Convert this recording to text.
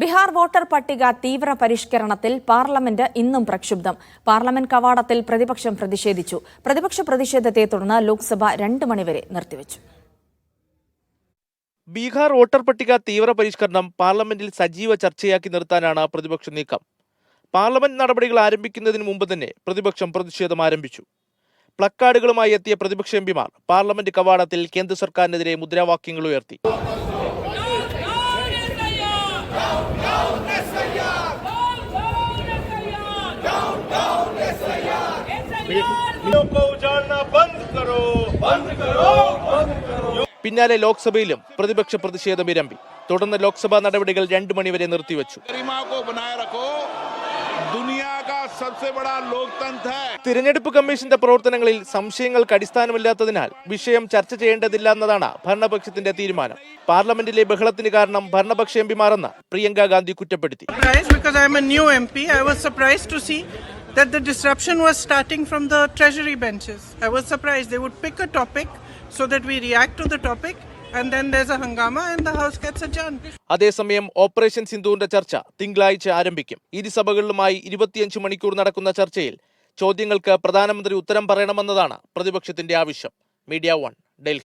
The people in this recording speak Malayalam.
ബീഹാർ വോട്ടർ പട്ടിക തീവ്ര പരിഷ്കരണത്തിൽ പാർലമെന്റ് ഇന്നും പ്രക്ഷുബ്ധം. പാർലമെന്റ് കവാടത്തിൽ പ്രതിപക്ഷം പ്രതിഷേധിച്ചു. പ്രതിപക്ഷ പ്രതിഷേധത്തെ തുടർന്ന് ലോക്സഭ 2 മണിവരെ നിർത്തിവച്ചു. ബീഹാർ വോട്ടർ പട്ടിക തീവ്ര പരിഷ്കരണം പാർലമെന്റിൽ സജീവ ചർച്ചയാക്കി നിർത്താനാണ് പ്രതിപക്ഷ നീക്കം. പാർലമെന്റ് നടപടികൾ ആരംഭിക്കുന്നതിന് മുമ്പ് തന്നെ പ്രതിപക്ഷം പ്രതിഷേധം ആരംഭിച്ചു. പ്ലക്കാർഡുകളുമായി എത്തിയ പ്രതിപക്ഷ എംപിമാർ പാർലമെന്റ് കവാടത്തിൽ കേന്ദ്ര സർക്കാരിനെതിരെ മുദ്രാവാക്യങ്ങൾ ഉയർത്തി. പിന്നാലെ ലോക്സഭയിലും പ്രതിപക്ഷ പ്രതിഷേധം ഇരമ്പി. തുടർന്ന് ലോക്സഭാ നടപടികൾ 2 മണിവരെ നിർത്തിവച്ചു. തിരഞ്ഞെടുപ്പ് കമ്മീഷന്റെ പ്രവർത്തനങ്ങളിൽ സംശയങ്ങൾക്ക് അടിസ്ഥാനമില്ലാത്തതിനാൽ വിഷയം ചർച്ച ചെയ്യേണ്ടതില്ല എന്നതാണ് ഭരണപക്ഷത്തിന്റെ തീരുമാനം. പാർലമെന്റിലെ ബഹളത്തിന് കാരണം ഭരണപക്ഷ എംപിമാരെന്ന് പ്രിയങ്ക ഗാന്ധി കുറ്റപ്പെടുത്തി. That the disruption was starting from the treasury benches. I was surprised they would pick a topic so that we react to the topic and then there's a hangama and the house gets adjourned. അതേസമയം ഓപ്പറേഷൻ സിന്ധുവിന്റെ ചർച്ച തിങ്കളാഴ്ച ആരംഭിക്കും. ഇരുസഭകളിലുമായി 25 മണിക്കൂർ നടക്കുന്ന ചർച്ചയിൽ ചോദ്യങ്ങൾക്ക് പ്രധാനമന്ത്രി ഉത്തരം പറയണമെന്നതാണ് പ്രതിപക്ഷത്തിന്റെ ആവശ്യം. മീഡിയ 1 ഡൽഹി.